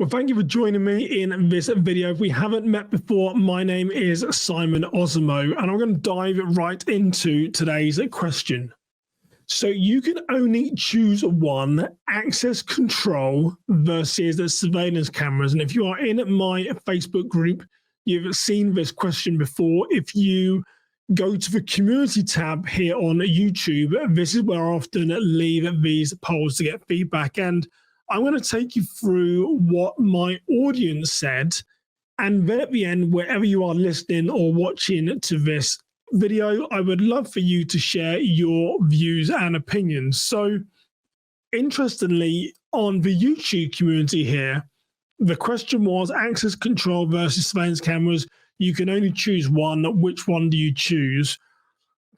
Well, thank you for joining me in this video. If we haven't met before, my name is Simon Ozomo, and I'm going to dive right into today's question. So you can only choose one: access control versus the surveillance cameras. And if you are in my Facebook group, you've seen this question before. If you go to the community tab here on YouTube, this is where I often leave these polls to get feedback. And I'm going to take you through what my audience said. And then at the end, wherever you are listening or watching to this video, I would love for you to share your views and opinions. So interestingly, on the YouTube community here, the question was access control versus surveillance cameras. You can only choose one. Which one do you choose?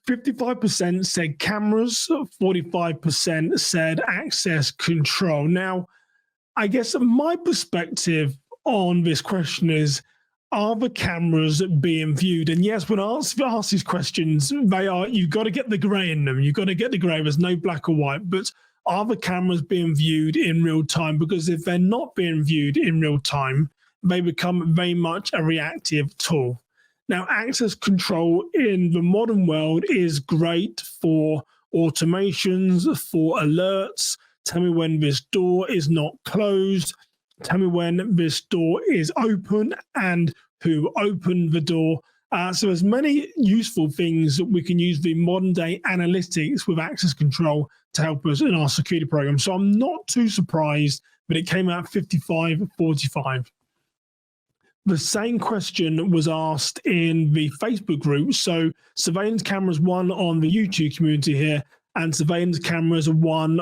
55% said cameras, 45% said access control. Now, I guess my perspective on this question is, are the cameras being viewed? And yes, when I ask these questions, you've got to get the gray in them. You've got to get the gray. There's no black or white. But are the cameras being viewed in real time? Because if they're not being viewed in real time, they become very much a reactive tool. Now, access control in the modern world is great for automations, for alerts. Tell me when this door is not closed. Tell me when this door is open and who opened the door. So there's many useful things that we can use the modern day analytics with access control to help us in our security program. So I'm not too surprised that it came out 55-45. The same question was asked in the Facebook group. So surveillance cameras won on the YouTube community here, and surveillance cameras won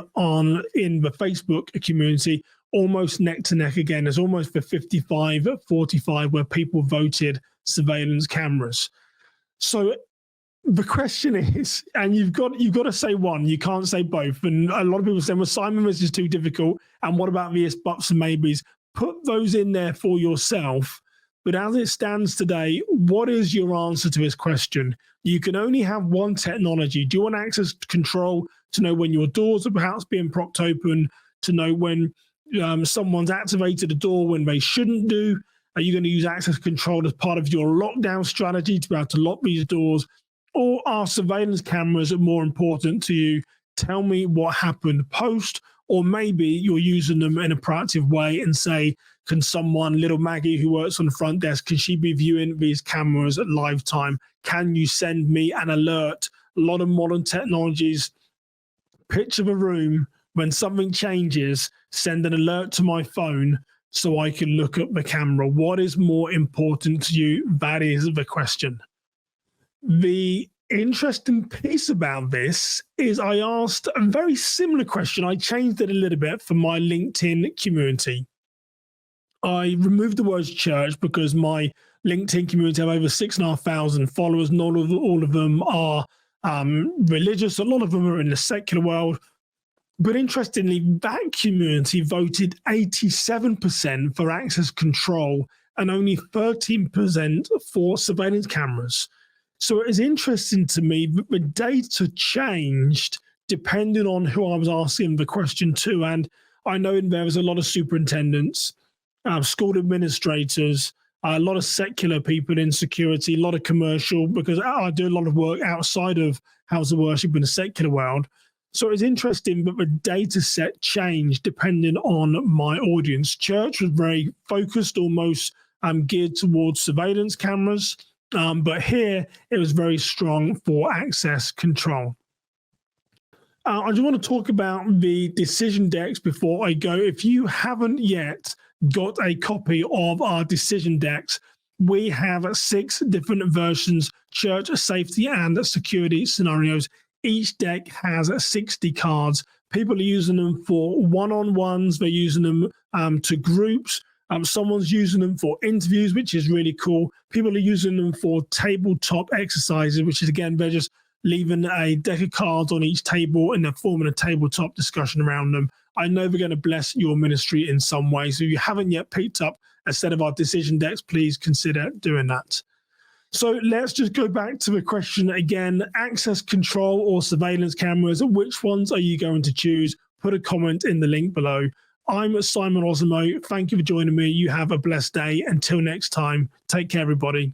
in the Facebook community, almost neck to neck again. It's almost the 55-45 where people voted surveillance cameras. So the question is, and you've got to say one, you can't say both. And a lot of people say, well, Simon, this is too difficult. And what about the buts and maybes? Put those in there for yourself. But as it stands today, what is your answer to this question? You can only have one technology. Do you want access control to know when your doors are perhaps being propped open, to know when someone's activated a door when they shouldn't do? Are you going to use access control as part of your lockdown strategy to be able to lock these doors? Or are surveillance cameras more important to you? Tell me what happened post. Or maybe you're using them in a proactive way and say, can someone, little Maggie who works on the front desk, can she be viewing these cameras at live time? Can you send me an alert? A lot of modern technologies, picture the room, when something changes, send an alert to my phone so I can look at the camera. What is more important to you? That is the question. The interesting piece about this is I asked a very similar question. I changed it a little bit for my LinkedIn community. I removed the words church because my LinkedIn community have over 6,500 followers. Not all of them are religious. A lot of them are in the secular world. But interestingly, that community voted 87% for access control and only 13% for surveillance cameras. So it is interesting to me that the data changed depending on who I was asking the question to. And I know there was a lot of superintendents, school administrators, a lot of secular people in security, a lot of commercial, because I do a lot of work outside of house of worship in the secular world. So it's interesting that the data set changed depending on my audience. Church was very focused, almost geared towards surveillance cameras. But here it was very strong for access control. I just want to talk about the decision decks before I go. If you haven't yet got a copy of our decision decks, we have 6 different versions: church, safety, and security scenarios. Each deck has 60 cards. People are using them for one-on-ones. They're using them to groups. Someone's using them for interviews, which is really cool. People are using them for tabletop exercises, which is, again, they're just leaving a deck of cards on each table and they're forming a tabletop discussion around them. I know they're going to bless your ministry in some way. So if you haven't yet picked up a set of our decision decks, please consider doing that. So let's just go back to the question again: access control or surveillance cameras. Which ones are you going to choose? Put a comment in the link below. I'm Simon Osimo. Thank you for joining me. You have a blessed day. Until next time, take care, everybody.